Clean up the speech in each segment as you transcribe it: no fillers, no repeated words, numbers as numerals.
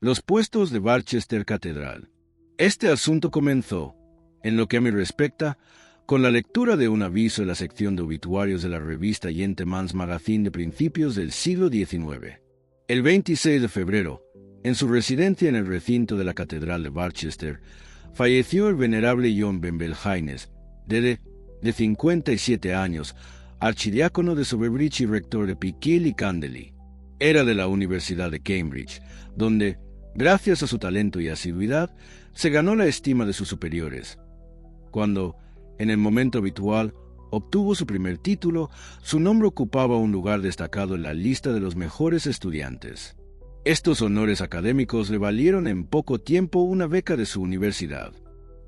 Los puestos de Barchester Catedral. Este asunto comenzó, en lo que a mí respecta, con la lectura de un aviso en la sección de obituarios de la revista Gentleman's Magazine de principios del siglo XIX. El 26 de febrero, en su residencia en el recinto de la Catedral de Barchester, falleció el venerable John Benbell Haynes, de 57 años, archidiácono de Soberbridge y rector de Pickhill y Candeley. Era de la Universidad de Cambridge, donde, gracias a su talento y asiduidad, se ganó la estima de sus superiores. Cuando, en el momento habitual, obtuvo su primer título, su nombre ocupaba un lugar destacado en la lista de los mejores estudiantes. Estos honores académicos le valieron en poco tiempo una beca de su universidad.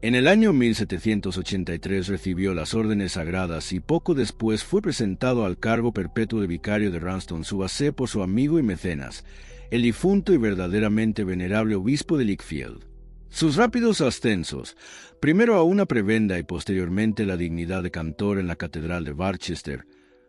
En el año 1783 recibió las órdenes sagradas y poco después fue presentado al cargo perpetuo de vicario de Ranston-sub-Ace por su amigo y mecenas, el difunto y verdaderamente venerable obispo de Lichfield. Sus rápidos ascensos, primero a una prebenda y posteriormente la dignidad de cantor en la Catedral de Barchester,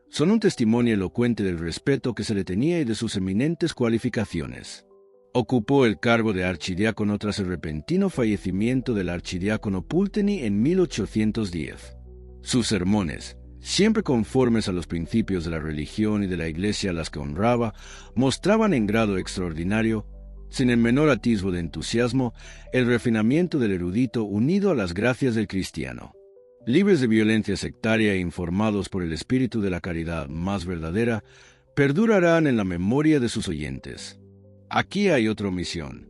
son un testimonio elocuente del respeto que se le tenía y de sus eminentes cualificaciones. Ocupó el cargo de archidiácono tras el repentino fallecimiento del archidiácono Pulteney en 1810. Sus sermones, siempre conformes a los principios de la religión y de la Iglesia a las que honraba, mostraban en grado extraordinario, sin el menor atisbo de entusiasmo, el refinamiento del erudito unido a las gracias del cristiano. Libres de violencia sectaria e informados por el espíritu de la caridad más verdadera, perdurarán en la memoria de sus oyentes. Aquí hay otra omisión.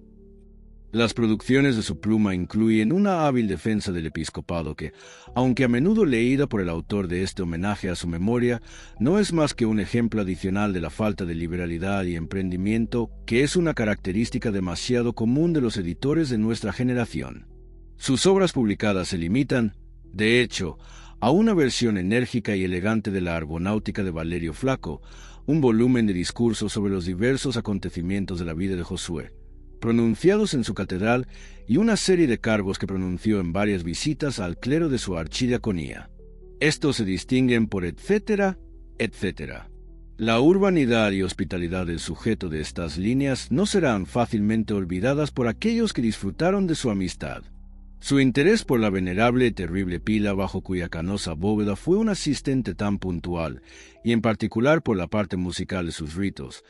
Las producciones de su pluma incluyen una hábil defensa del episcopado que, aunque a menudo leída por el autor de este homenaje a su memoria, no es más que un ejemplo adicional de la falta de liberalidad y emprendimiento que es una característica demasiado común de los editores de nuestra generación. Sus obras publicadas se limitan, de hecho, a una versión enérgica y elegante de la Argonáutica de Valerio Flaco, un volumen de discursos sobre los diversos acontecimientos de la vida de Josué, pronunciados en su catedral, y una serie de cargos que pronunció en varias visitas al clero de su archidiaconía. Estos se distinguen por etcétera, etcétera. La urbanidad y hospitalidad del sujeto de estas líneas no serán fácilmente olvidadas por aquellos que disfrutaron de su amistad. Su interés por la venerable y terrible pila bajo cuya canosa bóveda fue un asistente tan puntual, y en particular por la parte musical de sus ritos,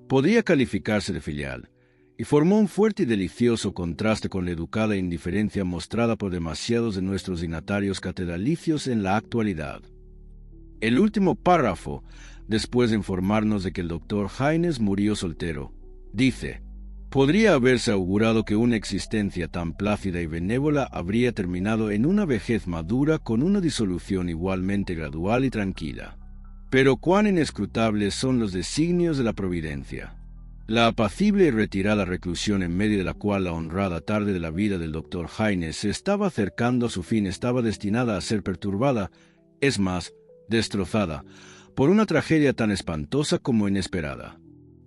podría calificarse de filial, y formó un fuerte y delicioso contraste con la educada indiferencia mostrada por demasiados de nuestros dignatarios catedralicios en la actualidad. El último párrafo, después de informarnos de que el doctor Haynes murió soltero, dice: podría haberse augurado que una existencia tan plácida y benévola habría terminado en una vejez madura con una disolución igualmente gradual y tranquila. Pero cuán inescrutables son los designios de la providencia. La apacible y retirada reclusión en medio de la cual la honrada tarde de la vida del doctor Haynes se estaba acercando a su fin estaba destinada a ser perturbada, es más, destrozada, por una tragedia tan espantosa como inesperada.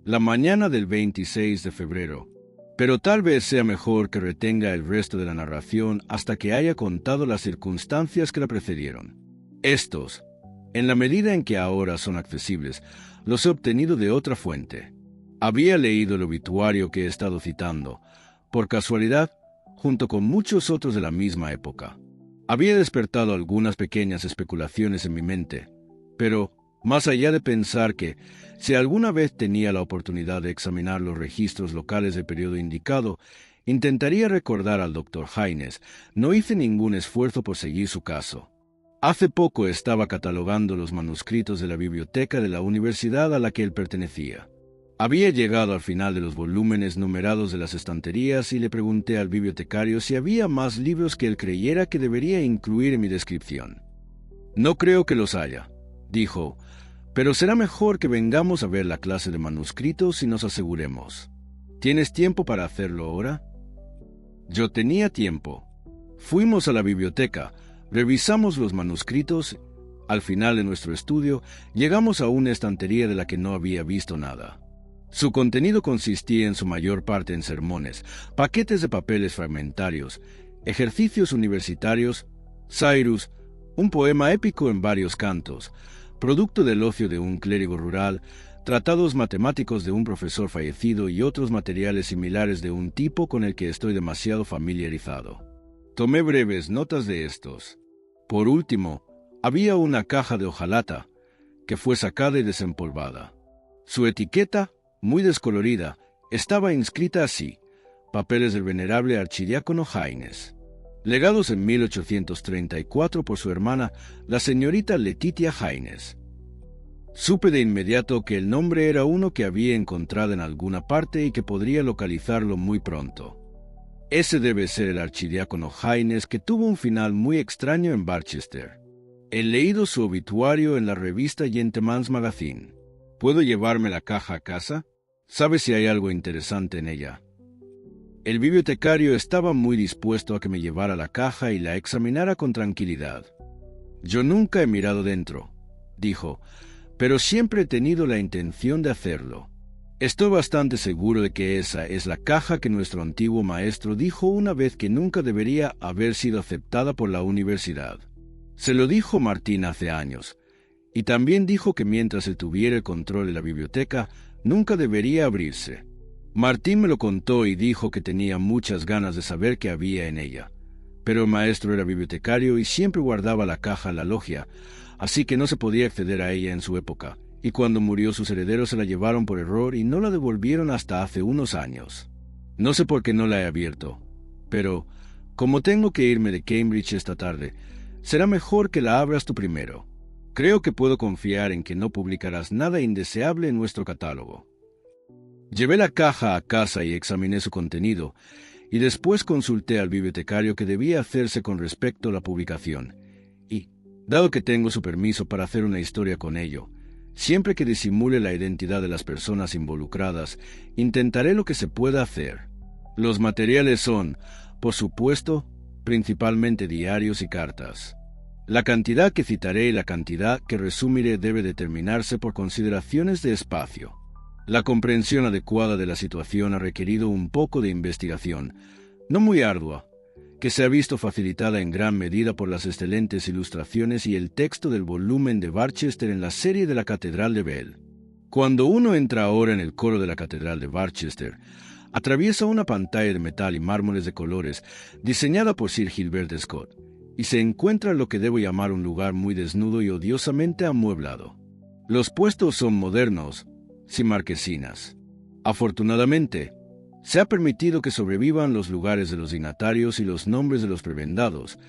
La mañana del 26 de febrero. Pero tal vez sea mejor que retenga el resto de la narración hasta que haya contado las circunstancias que la precedieron. Estos, en la medida en que ahora son accesibles, los he obtenido de otra fuente. Había leído el obituario que he estado citando, por casualidad, junto con muchos otros de la misma época. Había despertado algunas pequeñas especulaciones en mi mente, pero, más allá de pensar que, si alguna vez tenía la oportunidad de examinar los registros locales del periodo indicado, intentaría recordar al doctor Haynes, no hice ningún esfuerzo por seguir su caso. Hace poco estaba catalogando los manuscritos de la biblioteca de la universidad a la que él pertenecía. Había llegado al final de los volúmenes numerados de las estanterías y le pregunté al bibliotecario si había más libros que él creyera que debería incluir en mi descripción. «No creo que los haya», dijo, «pero será mejor que vengamos a ver la clase de manuscritos y nos aseguremos. ¿Tienes tiempo para hacerlo ahora?» Yo tenía tiempo. Fuimos a la biblioteca, revisamos los manuscritos. Al final de nuestro estudio, llegamos a una estantería de la que no había visto nada. Su contenido consistía en su mayor parte en sermones, paquetes de papeles fragmentarios, ejercicios universitarios, Cyrus, un poema épico en varios cantos, producto del ocio de un clérigo rural, tratados matemáticos de un profesor fallecido y otros materiales similares de un tipo con el que estoy demasiado familiarizado. Tomé breves notas de estos. Por último, había una caja de hojalata que fue sacada y desempolvada. Su etiqueta, muy descolorida, estaba inscrita así: papeles del venerable archidiácono Haines, legados en 1834 por su hermana, la señorita Letitia Haines. Supe de inmediato que el nombre era uno que había encontrado en alguna parte y que podría localizarlo muy pronto. Ese debe ser el archidiácono Haines, que tuvo un final muy extraño en Barchester. He leído su obituario en la revista Gentleman's Magazine. ¿Puedo llevarme la caja a casa? ¿Sabe si hay algo interesante en ella? El bibliotecario estaba muy dispuesto a que me llevara la caja y la examinara con tranquilidad. Yo nunca he mirado dentro, dijo, pero siempre he tenido la intención de hacerlo. Estoy bastante seguro de que esa es la caja que nuestro antiguo maestro dijo una vez que nunca debería haber sido aceptada por la universidad. Se lo dijo Martín hace años, y también dijo que mientras él tuviera el control de la biblioteca, nunca debería abrirse. Martín me lo contó y dijo que tenía muchas ganas de saber qué había en ella, pero el maestro era bibliotecario y siempre guardaba la caja en la logia, así que no se podía acceder a ella en su época, y cuando murió sus herederos se la llevaron por error y no la devolvieron hasta hace unos años. No sé por qué no la he abierto, pero, como tengo que irme de Cambridge esta tarde, será mejor que la abras tú primero. Creo que puedo confiar en que no publicarás nada indeseable en nuestro catálogo. Llevé la caja a casa y examiné su contenido, y después consulté al bibliotecario qué debía hacerse con respecto a la publicación, y, dado que tengo su permiso para hacer una historia con ello, siempre que disimule la identidad de las personas involucradas, intentaré lo que se pueda hacer. Los materiales son, por supuesto, principalmente diarios y cartas. La cantidad que citaré y la cantidad que resumiré debe determinarse por consideraciones de espacio. La comprensión adecuada de la situación ha requerido un poco de investigación, no muy ardua, que se ha visto facilitada en gran medida por las excelentes ilustraciones y el texto del volumen de Barchester en la serie de la Catedral de Bell. Cuando uno entra ahora en el coro de la Catedral de Barchester, atraviesa una pantalla de metal y mármoles de colores diseñada por Sir Gilbert Scott, y se encuentra en lo que debo llamar un lugar muy desnudo y odiosamente amueblado. Los puestos son modernos, sin marquesinas. Afortunadamente, se ha permitido que sobrevivan los lugares de los dignatarios y los nombres de los prebendados,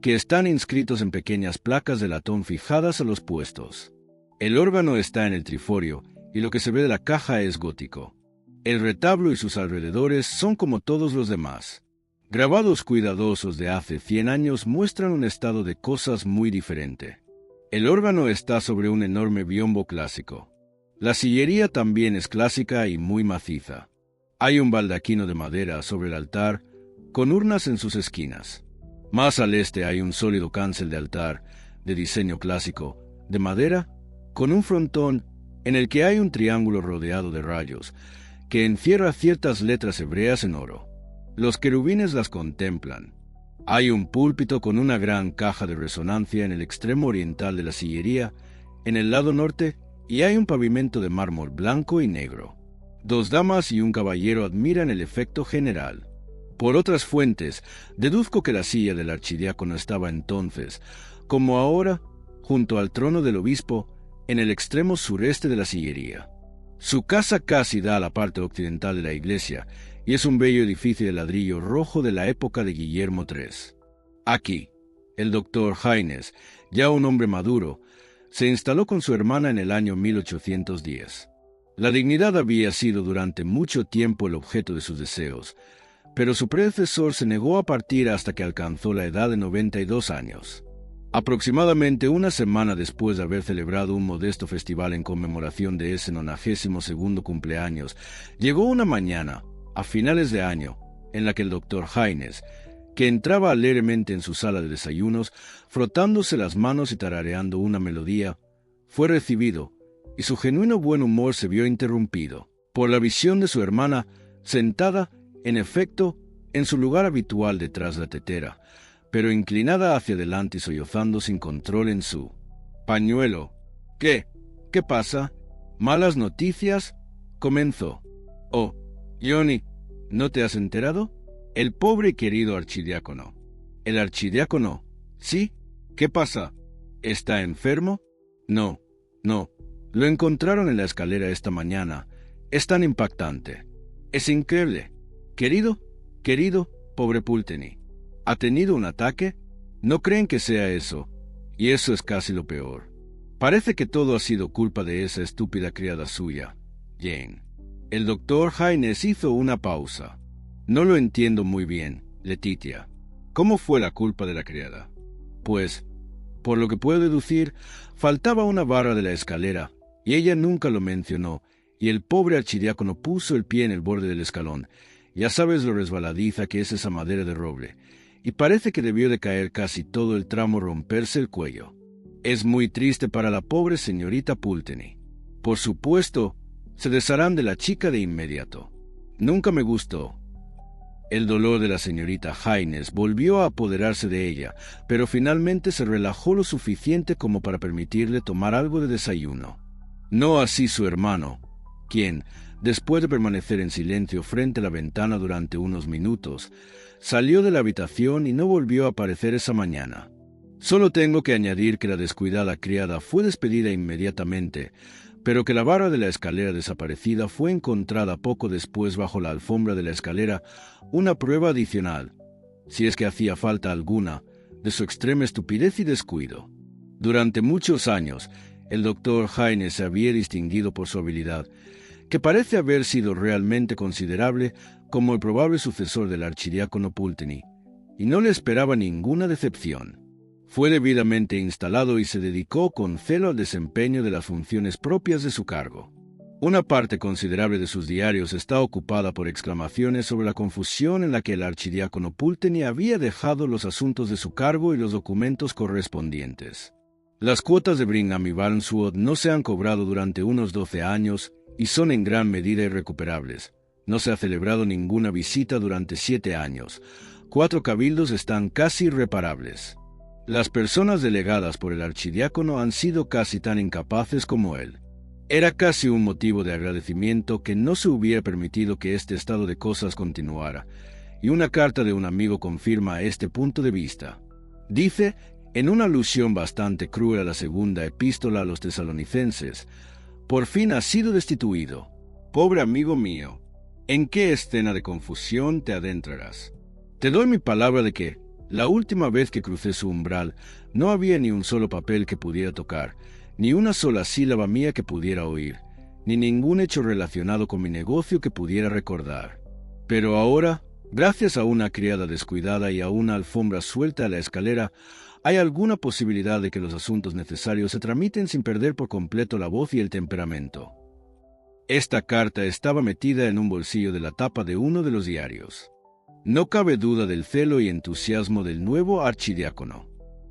que están inscritos en pequeñas placas de latón fijadas a los puestos. El órgano está en el triforio, y lo que se ve de la caja es gótico. El retablo y sus alrededores son como todos los demás. Grabados cuidadosos de hace 100 años muestran un estado de cosas muy diferente. El órgano está sobre un enorme biombo clásico. La sillería también es clásica y muy maciza. Hay un baldaquino de madera sobre el altar, con urnas en sus esquinas. Más al este hay un sólido cancel de altar, de diseño clásico, de madera, con un frontón en el que hay un triángulo rodeado de rayos, que encierra ciertas letras hebreas en oro. Los querubines las contemplan. Hay un púlpito con una gran caja de resonancia en el extremo oriental de la sillería, en el lado norte, y hay un pavimento de mármol blanco y negro. 2 damas y un caballero admiran el efecto general. Por otras fuentes, deduzco que la silla del archidiácono estaba entonces, como ahora, junto al trono del obispo, en el extremo sureste de la sillería. Su casa casi da a la parte occidental de la iglesia, y es un bello edificio de ladrillo rojo de la época de Guillermo III. Aquí, el doctor Haines, ya un hombre maduro, se instaló con su hermana en el año 1810. La dignidad había sido durante mucho tiempo el objeto de sus deseos, pero su predecesor se negó a partir hasta que alcanzó la edad de 92 años. Aproximadamente una semana después de haber celebrado un modesto festival en conmemoración de ese 92º cumpleaños, llegó una mañana, a finales de año, en la que el doctor Haines, que entraba alegremente en su sala de desayunos, frotándose las manos y tarareando una melodía, fue recibido, y su genuino buen humor se vio interrumpido por la visión de su hermana, sentada, en efecto, en su lugar habitual detrás de la tetera, pero inclinada hacia adelante y sollozando sin control en su pañuelo. ¿Qué? ¿Qué pasa? Malas noticias, comenzó. Oh, Johnny, ¿no te has enterado? El pobre y querido archidiácono. ¿El archidiácono? ¿Sí? ¿Qué pasa? ¿Está enfermo? No, no. Lo encontraron en la escalera esta mañana. Es tan impactante. Es increíble. Querido, pobre Pulteney. ¿Ha tenido un ataque? No creen que sea eso. Y eso es casi lo peor. Parece que todo ha sido culpa de esa estúpida criada suya, Jane. El doctor Haynes hizo una pausa. No lo entiendo muy bien, Letitia. ¿Cómo fue la culpa de la criada? Pues, por lo que puedo deducir, faltaba una barra de la escalera, y ella nunca lo mencionó, y el pobre archidiácono puso el pie en el borde del escalón. Ya sabes lo resbaladiza que es esa madera de roble, y parece que debió de caer casi todo el tramo, romperse el cuello. Es muy triste para la pobre señorita Pulteney. Por supuesto, se desharán de la chica de inmediato. Nunca me gustó. El dolor de la señorita Haynes volvió a apoderarse de ella, pero finalmente se relajó lo suficiente como para permitirle tomar algo de desayuno. No así su hermano, quien, después de permanecer en silencio frente a la ventana durante unos minutos, salió de la habitación y no volvió a aparecer esa mañana. Solo tengo que añadir que la descuidada criada fue despedida inmediatamente, pero que la barra de la escalera desaparecida fue encontrada poco después bajo la alfombra de la escalera, una prueba adicional, si es que hacía falta alguna, de su extrema estupidez y descuido. Durante muchos años, el doctor Haynes se había distinguido por su habilidad, que parece haber sido realmente considerable como el probable sucesor del archidiácono Pulteney, y no le esperaba ninguna decepción. Fue debidamente instalado y se dedicó con celo al desempeño de las funciones propias de su cargo. Una parte considerable de sus diarios está ocupada por exclamaciones sobre la confusión en la que el archidiácono Pulteney había dejado los asuntos de su cargo y los documentos correspondientes. Las cuotas de Brigham y Barneswood no se han cobrado durante unos 12 años y son en gran medida irrecuperables. No se ha celebrado ninguna visita durante 7 años. 4 cabildos están casi irreparables. Las personas delegadas por el archidiácono han sido casi tan incapaces como él. Era casi un motivo de agradecimiento que no se hubiera permitido que este estado de cosas continuara, y una carta de un amigo confirma este punto de vista. Dice, en una alusión bastante cruel a la segunda epístola a los tesalonicenses, «Por fin has sido destituido. Pobre amigo mío, ¿en qué escena de confusión te adentrarás? Te doy mi palabra de que, la última vez que crucé su umbral, no había ni un solo papel que pudiera tocar, ni una sola sílaba mía que pudiera oír, ni ningún hecho relacionado con mi negocio que pudiera recordar. Pero ahora, gracias a una criada descuidada y a una alfombra suelta a la escalera, hay alguna posibilidad de que los asuntos necesarios se tramiten sin perder por completo la voz y el temperamento». Esta carta estaba metida en un bolsillo de la tapa de uno de los diarios. No cabe duda del celo y entusiasmo del nuevo archidiácono.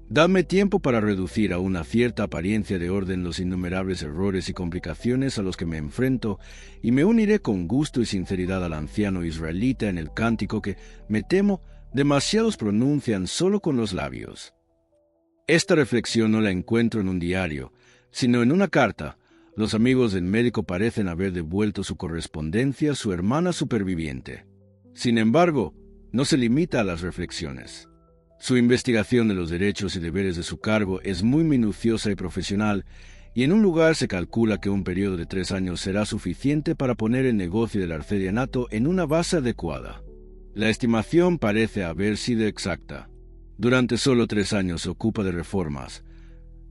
Dadme tiempo para reducir a una cierta apariencia de orden los innumerables errores y complicaciones a los que me enfrento, y me uniré con gusto y sinceridad al anciano israelita en el cántico que, me temo, demasiados pronuncian solo con los labios. Esta reflexión no la encuentro en un diario, sino en una carta. Los amigos del médico parecen haber devuelto su correspondencia a su hermana superviviente. Sin embargo, no se limita a las reflexiones. Su investigación de los derechos y deberes de su cargo es muy minuciosa y profesional, y en un lugar se calcula que un periodo de 3 años será suficiente para poner el negocio del arcedianato en una base adecuada. La estimación parece haber sido exacta. Durante solo 3 años se ocupa de reformas,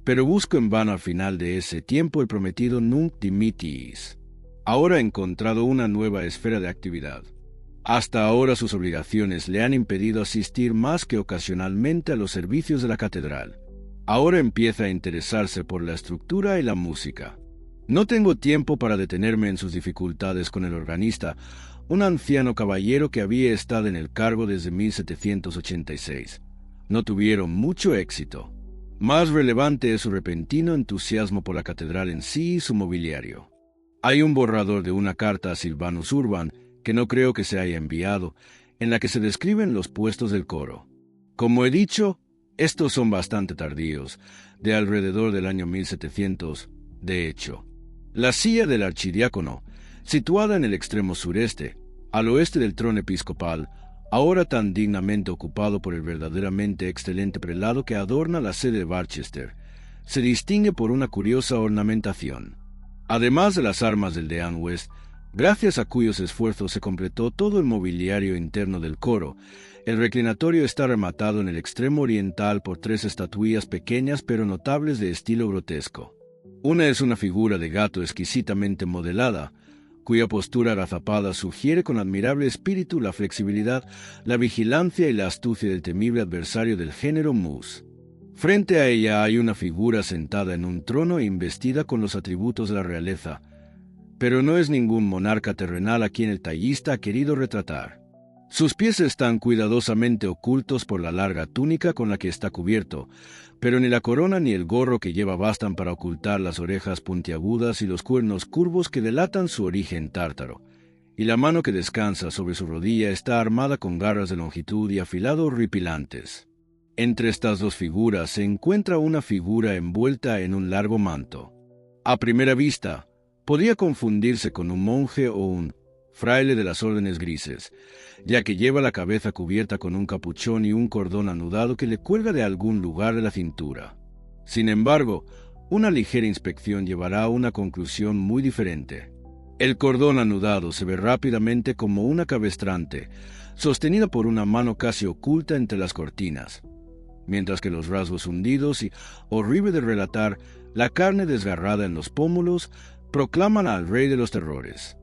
pero busco en vano al final de ese tiempo el prometido nunc dimittis. Ahora ha encontrado una nueva esfera de actividad. Hasta ahora sus obligaciones le han impedido asistir más que ocasionalmente a los servicios de la catedral. Ahora empieza a interesarse por la estructura y la música. No tengo tiempo para detenerme en sus dificultades con el organista, un anciano caballero que había estado en el cargo desde 1786. No tuvieron mucho éxito. Más relevante es su repentino entusiasmo por la catedral en sí y su mobiliario. Hay un borrador de una carta a Silvanus Urban, que no creo que se haya enviado, en la que se describen los puestos del coro. Como he dicho, estos son bastante tardíos, de alrededor del año 1700, de hecho. La silla del archidiácono, situada en el extremo sureste, al oeste del trono episcopal, ahora tan dignamente ocupado por el verdaderamente excelente prelado que adorna la sede de Barchester, se distingue por una curiosa ornamentación. Además de las armas del Deán West, gracias a cuyos esfuerzos se completó todo el mobiliario interno del coro, el reclinatorio está rematado en el extremo oriental por 3 estatuillas pequeñas pero notables de estilo grotesco. Una es una figura de gato exquisitamente modelada, cuya postura agazapada sugiere con admirable espíritu la flexibilidad, la vigilancia y la astucia del temible adversario del género mus. Frente a ella hay una figura sentada en un trono e investida con los atributos de la realeza, pero no es ningún monarca terrenal a quien el tallista ha querido retratar. Sus pies están cuidadosamente ocultos por la larga túnica con la que está cubierto, pero ni la corona ni el gorro que lleva bastan para ocultar las orejas puntiagudas y los cuernos curvos que delatan su origen tártaro, y la mano que descansa sobre su rodilla está armada con garras de longitud y afilado horripilantes. Entre estas dos figuras se encuentra una figura envuelta en un largo manto. A primera vista, podría confundirse con un monje o un fraile de las órdenes grises, ya que lleva la cabeza cubierta con un capuchón y un cordón anudado que le cuelga de algún lugar de la cintura. Sin embargo, una ligera inspección llevará a una conclusión muy diferente. El cordón anudado se ve rápidamente como una cabestrante, sostenida por una mano casi oculta entre las cortinas, mientras que los rasgos hundidos y, horrible de relatar, la carne desgarrada en los pómulos, proclaman al rey de los terrores.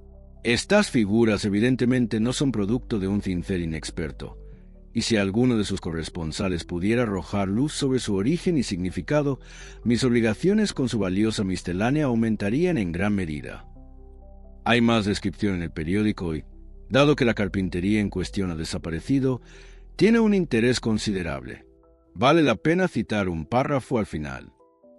Estas figuras evidentemente no son producto de un cincel inexperto, y si alguno de sus corresponsales pudiera arrojar luz sobre su origen y significado, mis obligaciones con su valiosa miscelánea aumentarían en gran medida. Hay más descripción en el periódico y, dado que la carpintería en cuestión ha desaparecido, tiene un interés considerable. Vale la pena citar un párrafo al final.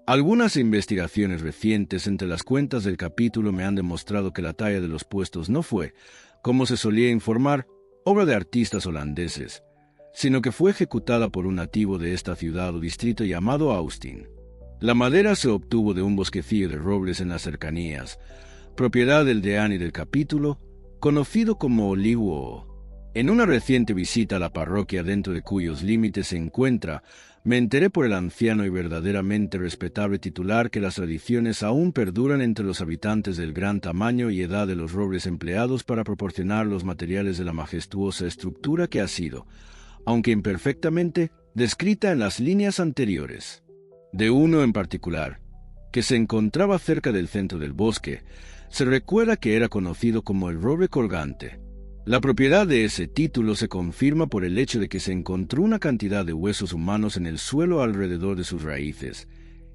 Algunas investigaciones recientes entre las cuentas del capítulo me han demostrado que la talla de los puestos no fue, como se solía informar, obra de artistas holandeses, sino que fue ejecutada por un nativo de esta ciudad o distrito llamado Austin. La madera se obtuvo de un bosquecillo de robles en las cercanías, propiedad del deán y del capítulo, conocido como Olivo. En una reciente visita a la parroquia dentro de cuyos límites se encuentra, me enteré por el anciano y verdaderamente respetable titular que las tradiciones aún perduran entre los habitantes del gran tamaño y edad de los robles empleados para proporcionar los materiales de la majestuosa estructura que ha sido, aunque imperfectamente, descrita en las líneas anteriores. De uno en particular, que se encontraba cerca del centro del bosque, se recuerda que era conocido como el roble colgante. La propiedad de ese título se confirma por el hecho de que se encontró una cantidad de huesos humanos en el suelo alrededor de sus raíces,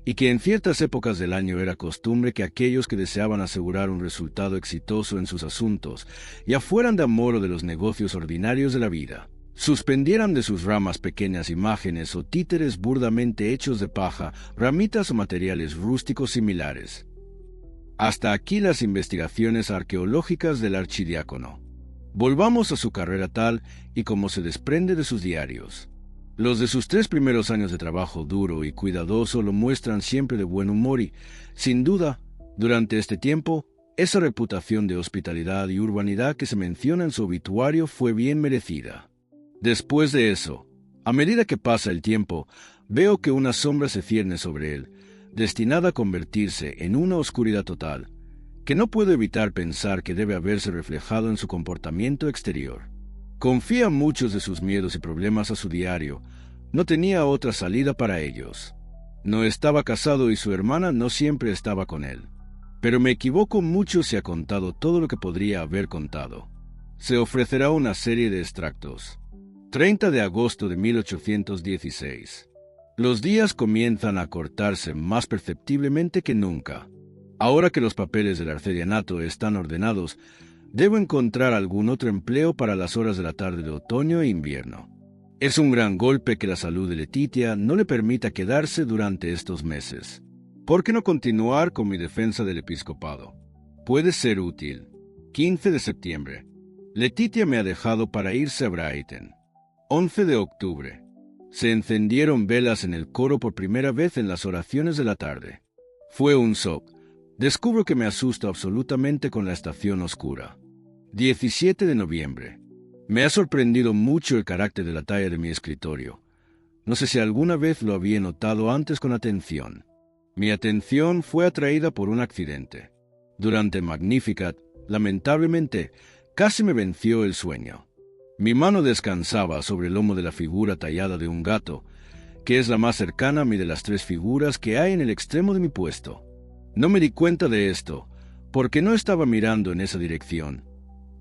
y que en ciertas épocas del año era costumbre que aquellos que deseaban asegurar un resultado exitoso en sus asuntos, ya fueran de amor o de los negocios ordinarios de la vida, suspendieran de sus ramas pequeñas imágenes o títeres burdamente hechos de paja, ramitas o materiales rústicos similares. Hasta aquí las investigaciones arqueológicas del archidiácono. Volvamos a su carrera tal y como se desprende de sus diarios. Los de sus 3 primeros años de trabajo duro y cuidadoso lo muestran siempre de buen humor y, sin duda, durante este tiempo, esa reputación de hospitalidad y urbanidad que se menciona en su obituario fue bien merecida. Después de eso, a medida que pasa el tiempo, veo que una sombra se cierne sobre él, destinada a convertirse en una oscuridad total, que no puedo evitar pensar que debe haberse reflejado en su comportamiento exterior. Confía muchos de sus miedos y problemas a su diario. No tenía otra salida para ellos. No estaba casado y su hermana no siempre estaba con él. Pero me equivoco mucho si ha contado todo lo que podría haber contado. Se ofrecerá una serie de extractos. 30 de agosto de 1816. Los días comienzan a acortarse más perceptiblemente que nunca. Ahora que los papeles del arcedianato están ordenados, debo encontrar algún otro empleo para las horas de la tarde de otoño e invierno. Es un gran golpe que la salud de Letitia no le permita quedarse durante estos meses. ¿Por qué no continuar con mi defensa del episcopado? Puede ser útil. 15 de septiembre. Letitia me ha dejado para irse a Brighton. 11 de octubre. Se encendieron velas en el coro por primera vez en las oraciones de la tarde. Fue un shock, Descubro que me asusto absolutamente con la estación oscura. 17 de noviembre. Me ha sorprendido mucho el carácter de la talla de mi escritorio. No sé si alguna vez lo había notado antes con atención. Mi atención fue atraída por un accidente. Durante Magnificat, lamentablemente, casi me venció el sueño. Mi mano descansaba sobre el lomo de la figura tallada de un gato, que es la más cercana a mí de las tres figuras que hay en el extremo de mi puesto. No me di cuenta de esto, porque no estaba mirando en esa dirección,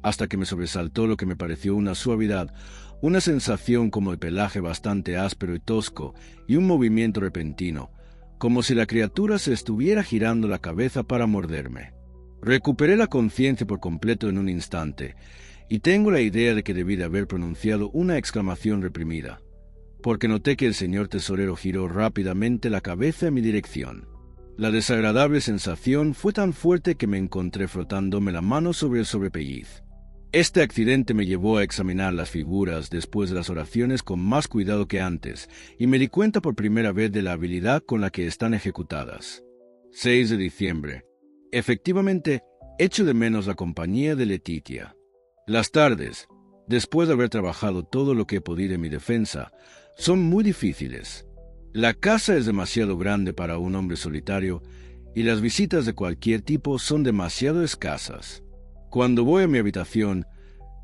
hasta que me sobresaltó lo que me pareció una suavidad, una sensación como de pelaje bastante áspero y tosco, y un movimiento repentino, como si la criatura se estuviera girando la cabeza para morderme. Recuperé la conciencia por completo en un instante, y tengo la idea de que debí de haber pronunciado una exclamación reprimida, porque noté que el señor tesorero giró rápidamente la cabeza en mi dirección. La desagradable sensación fue tan fuerte que me encontré frotándome la mano sobre el sobrepelliz. Este accidente me llevó a examinar las figuras después de las oraciones con más cuidado que antes, y me di cuenta por primera vez de la habilidad con la que están ejecutadas. 6 de diciembre. Efectivamente, echo de menos la compañía de Letitia. Las tardes, después de haber trabajado todo lo que he podido en mi defensa, son muy difíciles. La casa es demasiado grande para un hombre solitario y las visitas de cualquier tipo son demasiado escasas. Cuando voy a mi habitación,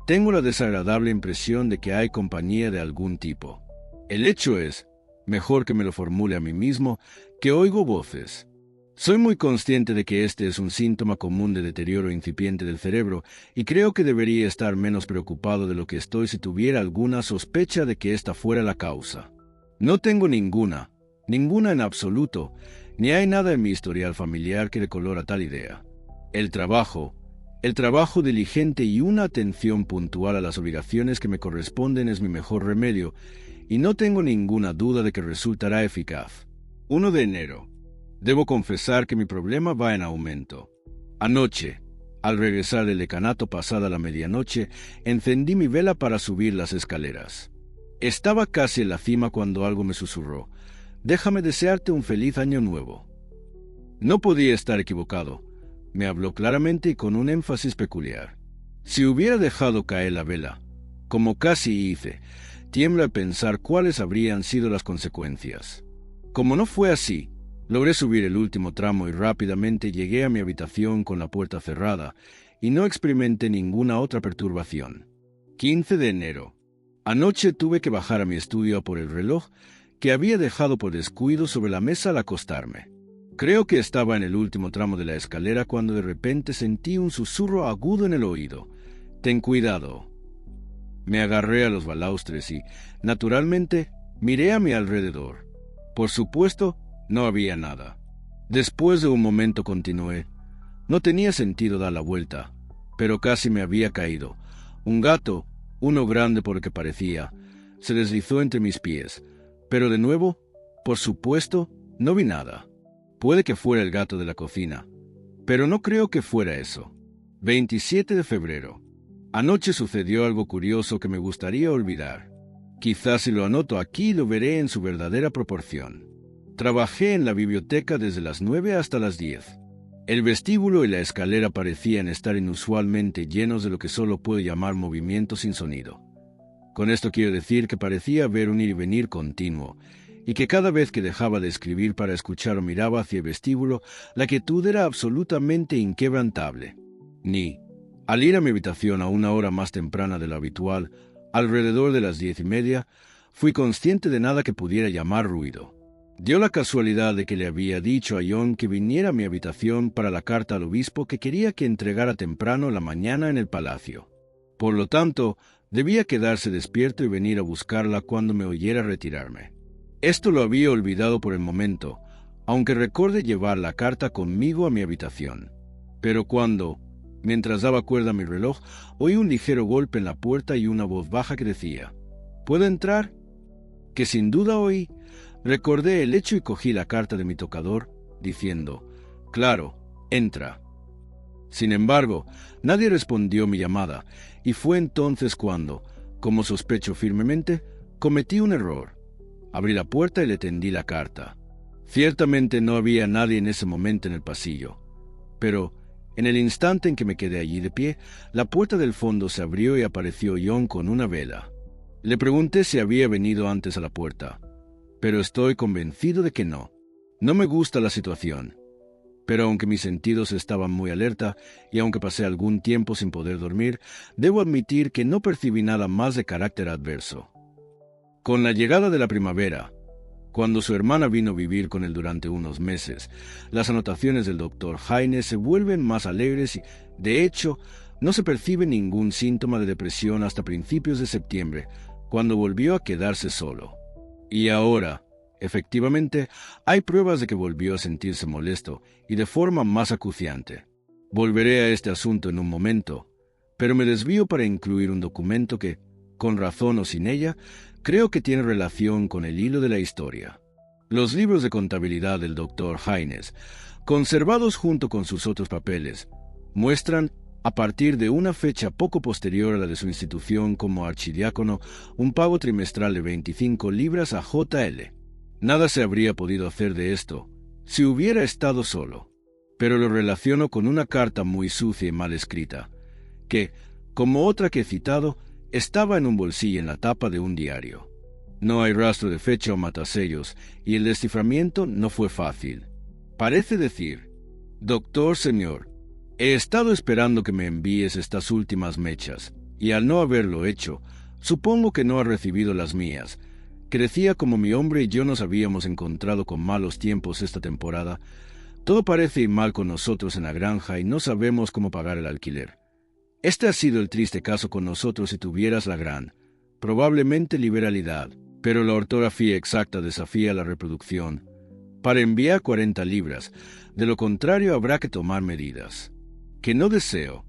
tengo la desagradable impresión de que hay compañía de algún tipo. El hecho es, mejor que me lo formule a mí mismo, que oigo voces. Soy muy consciente de que este es un síntoma común de deterioro incipiente del cerebro y creo que debería estar menos preocupado de lo que estoy si tuviera alguna sospecha de que esta fuera la causa. No tengo ninguna en absoluto, ni hay nada en mi historial familiar que decolora tal idea. El trabajo diligente y una atención puntual a las obligaciones que me corresponden es mi mejor remedio, y no tengo ninguna duda de que resultará eficaz. 1 de enero. Debo confesar que mi problema va en aumento. Anoche, al regresar del decanato pasada la medianoche, encendí mi vela para subir las escaleras. Estaba casi en la cima cuando algo me susurró: «Déjame desearte un feliz año nuevo». No podía estar equivocado. Me habló claramente y con un énfasis peculiar. Si hubiera dejado caer la vela, como casi hice, tiemblo al pensar cuáles habrían sido las consecuencias. Como no fue así, logré subir el último tramo y rápidamente llegué a mi habitación con la puerta cerrada y no experimenté ninguna otra perturbación. 15 de enero. Anoche tuve que bajar a mi estudio a por el reloj que había dejado por descuido sobre la mesa al acostarme. Creo que estaba en el último tramo de la escalera cuando de repente sentí un susurro agudo en el oído: «Ten cuidado». Me agarré a los balaustres y, naturalmente, miré a mi alrededor. Por supuesto, no había nada. Después de un momento continué: «No tenía sentido dar la vuelta, pero casi me había caído. Un gato, uno grande por lo que parecía, se deslizó entre mis pies, pero de nuevo, por supuesto, no vi nada. Puede que fuera el gato de la cocina, pero no creo que fuera eso». 27 de febrero. Anoche sucedió algo curioso que me gustaría olvidar. Quizás si lo anoto aquí lo veré en su verdadera proporción. Trabajé en la biblioteca desde las 9 hasta las 10. El vestíbulo y la escalera parecían estar inusualmente llenos de lo que solo puedo llamar movimiento sin sonido. Con esto quiero decir que parecía haber un ir y venir continuo, y que cada vez que dejaba de escribir para escuchar o miraba hacia el vestíbulo, la quietud era absolutamente inquebrantable. Al ir a mi habitación a una hora más temprana de lo habitual, alrededor de las 10:30, fui consciente de nada que pudiera llamar ruido. Dio la casualidad de que le había dicho a John que viniera a mi habitación para la carta al obispo que quería que entregara temprano la mañana en el palacio. Por lo tanto, debía quedarse despierto y venir a buscarla cuando me oyera retirarme. Esto lo había olvidado por el momento, aunque recordé llevar la carta conmigo a mi habitación. Pero cuando, mientras daba cuerda a mi reloj, oí un ligero golpe en la puerta y una voz baja que decía: «¿Puedo entrar?», que sin duda oí, recordé el hecho y cogí la carta de mi tocador, diciendo: «Claro, entra». Sin embargo, nadie respondió mi llamada, y fue entonces cuando, como sospecho firmemente, cometí un error. Abrí la puerta y le tendí la carta. Ciertamente no había nadie en ese momento en el pasillo. Pero, en el instante en que me quedé allí de pie, la puerta del fondo se abrió y apareció John con una vela. Le pregunté si había venido antes a la puerta, pero estoy convencido de que no. No me gusta la situación, pero aunque mis sentidos estaban muy alerta y aunque pasé algún tiempo sin poder dormir, debo admitir que no percibí nada más de carácter adverso. Con la llegada de la primavera, cuando su hermana vino a vivir con él durante unos meses, las anotaciones del Dr. Haynes se vuelven más alegres y, de hecho, no se percibe ningún síntoma de depresión hasta principios de septiembre, cuando volvió a quedarse solo. Y ahora, efectivamente, hay pruebas de que volvió a sentirse molesto y de forma más acuciante. Volveré a este asunto en un momento, pero me desvío para incluir un documento que, con razón o sin ella, creo que tiene relación con el hilo de la historia. Los libros de contabilidad del Dr. Haynes, conservados junto con sus otros papeles, muestran, a partir de una fecha poco posterior a la de su institución como archidiácono, un pago trimestral de 25 libras a J.L. Nada se habría podido hacer de esto si hubiera estado solo, pero lo relaciono con una carta muy sucia y mal escrita, que, como otra que he citado, estaba en un bolsillo en la tapa de un diario. No hay rastro de fecha o matasellos, y el desciframiento no fue fácil. Parece decir: Doctor señor, he estado esperando que me envíes estas últimas mechas, y al no haberlo hecho, supongo que no ha recibido las mías. Crecía como mi hombre y yo nos habíamos encontrado con malos tiempos esta temporada. Todo parece ir mal con nosotros en la granja y no sabemos cómo pagar el alquiler. Este ha sido el triste caso con nosotros si tuvieras la gran, probablemente liberalidad, pero la ortografía exacta desafía la reproducción, para enviar 40 libras, de lo contrario habrá que tomar medidas. Que no deseo.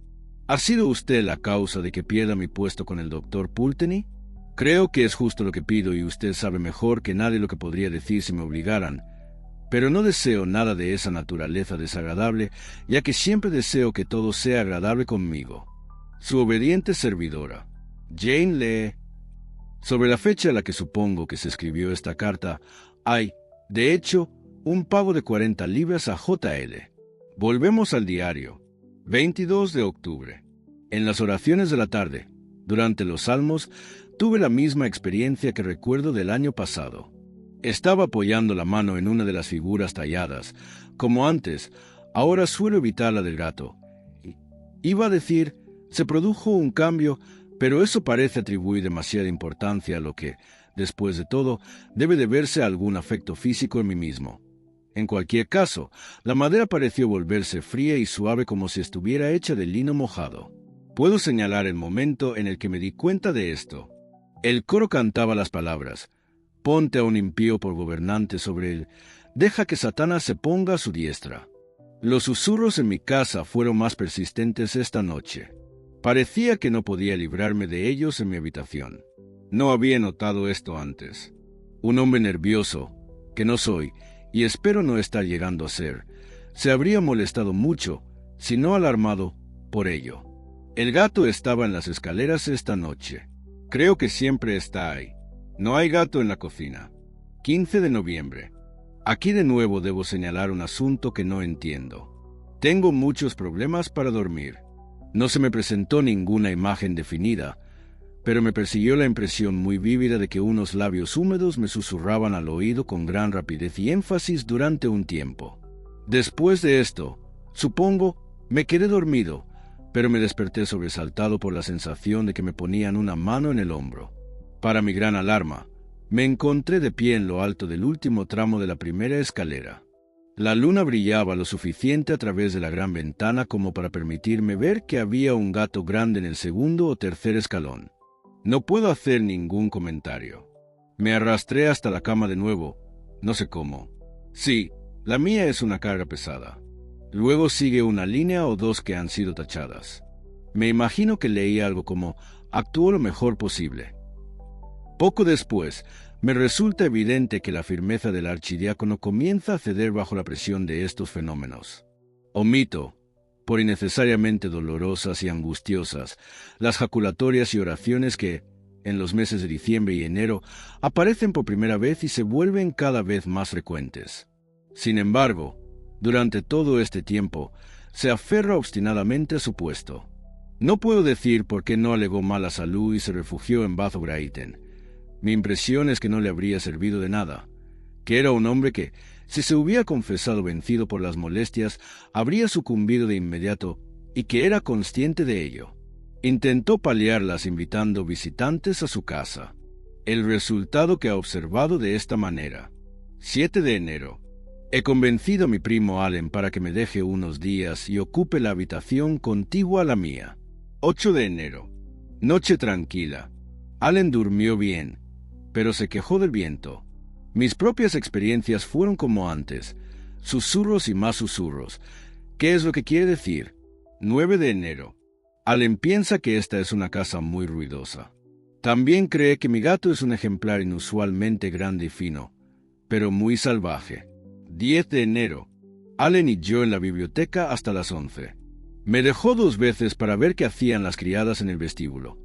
¿Ha sido usted la causa de que pierda mi puesto con el doctor Pulteney? Creo que es justo lo que pido y usted sabe mejor que nadie lo que podría decir si me obligaran, pero no deseo nada de esa naturaleza desagradable, ya que siempre deseo que todo sea agradable conmigo. Su obediente servidora, Jane Lee. Sobre la fecha a la que supongo que se escribió esta carta, hay, de hecho, un pago de 40 libras a J.L. Volvemos al diario. 22 de octubre. En las oraciones de la tarde, durante los salmos, tuve la misma experiencia que recuerdo del año pasado. Estaba apoyando la mano en una de las figuras talladas. Como antes, ahora suelo evitar la del gato. Iba a decir: se produjo un cambio, pero eso parece atribuir demasiada importancia a lo que, después de todo, debe deberse a algún afecto físico en mí mismo. En cualquier caso, la madera pareció volverse fría y suave como si estuviera hecha de lino mojado. Puedo señalar el momento en el que me di cuenta de esto. El coro cantaba las palabras: ponte a un impío por gobernante sobre él, deja que Satanás se ponga a su diestra. Los susurros en mi casa fueron más persistentes esta noche. Parecía que no podía librarme de ellos en mi habitación. No había notado esto antes. Un hombre nervioso, que no soy, y espero no estar llegando a ser, se habría molestado mucho, si no alarmado, por ello. El gato estaba en las escaleras esta noche. Creo que siempre está ahí. No hay gato en la cocina. 15 de noviembre. Aquí de nuevo debo señalar un asunto que no entiendo. Tengo muchos problemas para dormir. No se me presentó ninguna imagen definida, pero me persiguió la impresión muy vívida de que unos labios húmedos me susurraban al oído con gran rapidez y énfasis durante un tiempo. Después de esto, supongo, me quedé dormido, pero me desperté sobresaltado por la sensación de que me ponían una mano en el hombro. Para mi gran alarma, me encontré de pie en lo alto del último tramo de la primera escalera. La luna brillaba lo suficiente a través de la gran ventana como para permitirme ver que había un gato grande en el segundo o tercer escalón. No puedo hacer ningún comentario. Me arrastré hasta la cama de nuevo, no sé cómo. Sí, la mía es una carga pesada. Luego sigue una línea o dos que han sido tachadas. Me imagino que leí algo como: actuó lo mejor posible. Poco después, me resulta evidente que la firmeza del archidiácono comienza a ceder bajo la presión de estos fenómenos. Omito, por innecesariamente dolorosas y angustiosas, las jaculatorias y oraciones que, en los meses de diciembre y enero, aparecen por primera vez y se vuelven cada vez más frecuentes. Sin embargo, durante todo este tiempo, se aferra obstinadamente a su puesto. No puedo decir por qué no alegó mala salud y se refugió en Bath O'Briien. Mi impresión es que no le habría servido de nada, que era un hombre que, si se hubiera confesado vencido por las molestias, habría sucumbido de inmediato y que era consciente de ello. Intentó paliarlas invitando visitantes a su casa. El resultado que ha observado de esta manera. 7 de enero. He convencido a mi primo Allen para que me deje unos días y ocupe la habitación contigua a la mía. 8 de enero. Noche tranquila. Allen durmió bien, pero se quejó del viento. Mis propias experiencias fueron como antes, susurros y más susurros. ¿Qué es lo que quiere decir? 9 de enero. Allen piensa que esta es una casa muy ruidosa. También cree que mi gato es un ejemplar inusualmente grande y fino, pero muy salvaje. 10 de enero. Allen y yo en la biblioteca hasta las 11. Me dejó 2 veces para ver qué hacían las criadas en el vestíbulo.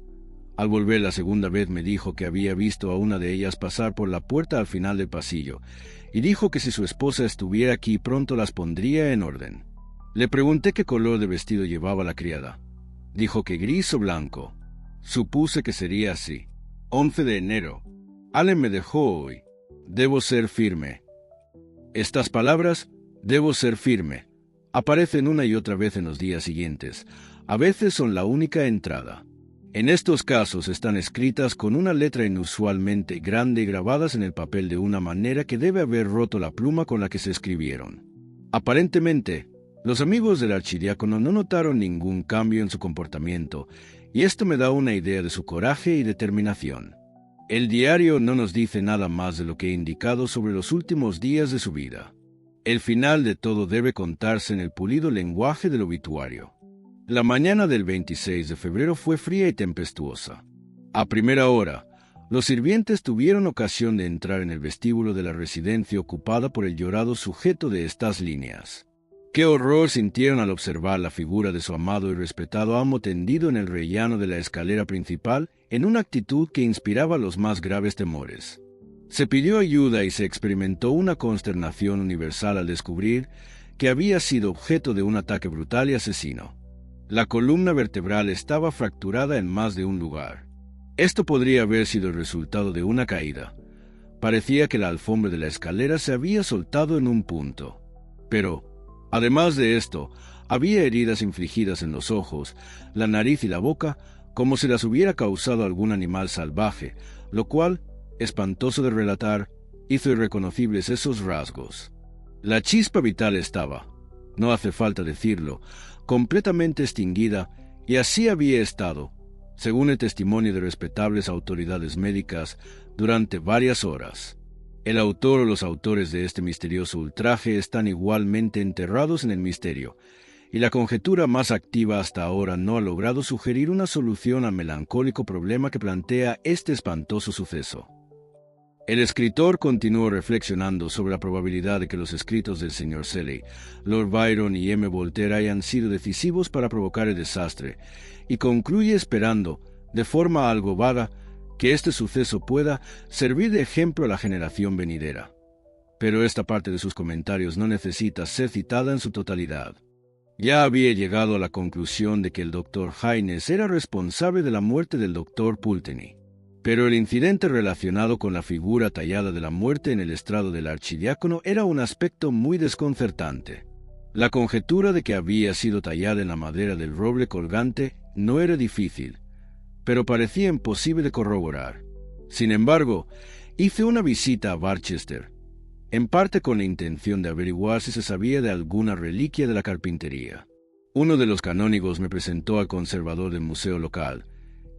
Al volver la segunda vez me dijo que había visto a una de ellas pasar por la puerta al final del pasillo, y dijo que si su esposa estuviera aquí pronto las pondría en orden. Le pregunté qué color de vestido llevaba la criada. Dijo que gris o blanco. Supuse que sería así. 11 de enero. Allen me dejó hoy. Debo ser firme. Estas palabras, debo ser firme, aparecen una y otra vez en los días siguientes. A veces son la única entrada. En estos casos están escritas con una letra inusualmente grande y grabadas en el papel de una manera que debe haber roto la pluma con la que se escribieron. Aparentemente, los amigos del archidiácono no notaron ningún cambio en su comportamiento, y esto me da una idea de su coraje y determinación. El diario no nos dice nada más de lo que he indicado sobre los últimos días de su vida. El final de todo debe contarse en el pulido lenguaje del obituario. La mañana del 26 de febrero fue fría y tempestuosa. A primera hora, los sirvientes tuvieron ocasión de entrar en el vestíbulo de la residencia ocupada por el llorado sujeto de estas líneas. Qué horror sintieron al observar la figura de su amado y respetado amo tendido en el rellano de la escalera principal en una actitud que inspiraba los más graves temores. Se pidió ayuda y se experimentó una consternación universal al descubrir que había sido objeto de un ataque brutal y asesino. La columna vertebral estaba fracturada en más de un lugar. Esto podría haber sido el resultado de una caída. Parecía que la alfombra de la escalera se había soltado en un punto. Pero, además de esto, había heridas infligidas en los ojos, la nariz y la boca, como si las hubiera causado algún animal salvaje, lo cual, espantoso de relatar, hizo irreconocibles esos rasgos. La chispa vital estaba, no hace falta decirlo, completamente extinguida, y así había estado, según el testimonio de respetables autoridades médicas, durante varias horas. El autor o los autores de este misterioso ultraje están igualmente enterrados en el misterio, y la conjetura más activa hasta ahora no ha logrado sugerir una solución al melancólico problema que plantea este espantoso suceso. El escritor continuó reflexionando sobre la probabilidad de que los escritos del Sr. Shelley, Lord Byron y M. Voltaire hayan sido decisivos para provocar el desastre, y concluye esperando, de forma algo vaga, que este suceso pueda servir de ejemplo a la generación venidera. Pero esta parte de sus comentarios no necesita ser citada en su totalidad. Ya había llegado a la conclusión de que el Dr. Haynes era responsable de la muerte del Dr. Pulteney. Pero el incidente relacionado con la figura tallada de la muerte en el estrado del archidiácono era un aspecto muy desconcertante. La conjetura de que había sido tallada en la madera del roble colgante no era difícil, pero parecía imposible de corroborar. Sin embargo, hice una visita a Barchester, en parte con la intención de averiguar si se sabía de alguna reliquia de la carpintería. Uno de los canónigos me presentó al conservador del museo local,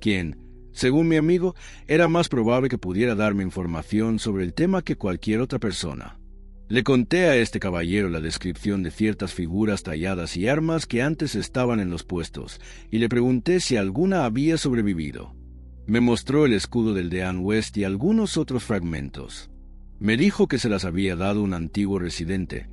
quien, según mi amigo, era más probable que pudiera darme información sobre el tema que cualquier otra persona. Le conté a este caballero la descripción de ciertas figuras talladas y armas que antes estaban en los puestos, y le pregunté si alguna había sobrevivido. Me mostró el escudo del Dean West y algunos otros fragmentos. Me dijo que se las había dado un antiguo residente,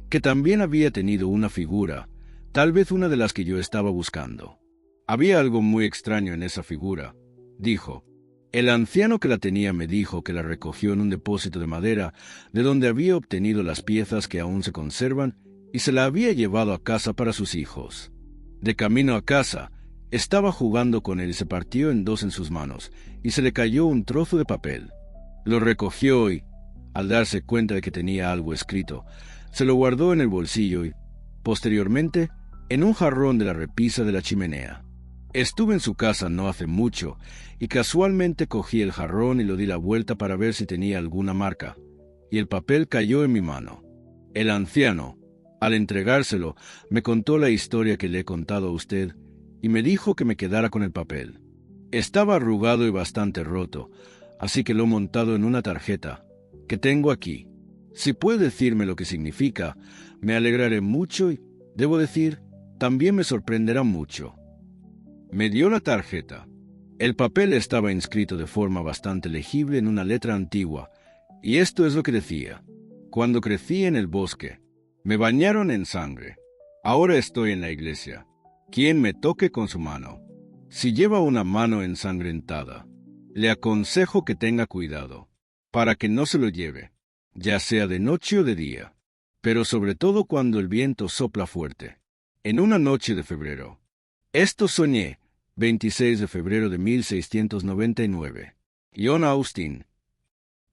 que también había tenido una figura, tal vez una de las que yo estaba buscando. Había algo muy extraño en esa figura, dijo. El anciano que la tenía me dijo que la recogió en un depósito de madera, de donde había obtenido las piezas que aún se conservan, y se la había llevado a casa para sus hijos. De camino a casa, estaba jugando con él y se partió en dos en sus manos, y se le cayó un trozo de papel. Lo recogió y, al darse cuenta de que tenía algo escrito, se lo guardó en el bolsillo y, posteriormente, en un jarrón de la repisa de la chimenea. Estuve en su casa no hace mucho, y casualmente cogí el jarrón y lo di la vuelta para ver si tenía alguna marca, y el papel cayó en mi mano. El anciano, al entregárselo, me contó la historia que le he contado a usted, y me dijo que me quedara con el papel. Estaba arrugado y bastante roto, así que lo he montado en una tarjeta, que tengo aquí. Si puede decirme lo que significa, me alegraré mucho y, debo decir, también me sorprenderá mucho. Me dio la tarjeta. El papel estaba inscrito de forma bastante legible en una letra antigua, y esto es lo que decía: cuando crecí en el bosque, me bañaron en sangre. Ahora estoy en la iglesia. Quien me toque con su mano. Si lleva una mano ensangrentada, le aconsejo que tenga cuidado, para que no se lo lleve, ya sea de noche o de día, pero sobre todo cuando el viento sopla fuerte. En una noche de febrero. Esto soñé, 26 de febrero de 1699. John Austin.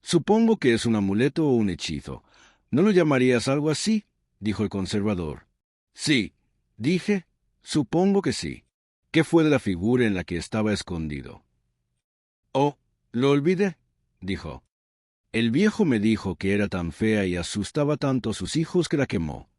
Supongo que es un amuleto o un hechizo. ¿No lo llamarías algo así?, dijo el conservador. Sí, dije, supongo que sí. ¿Qué fue de la figura en la que estaba escondido? Oh, lo olvidé, dijo. El viejo me dijo que era tan fea y asustaba tanto a sus hijos que la quemó.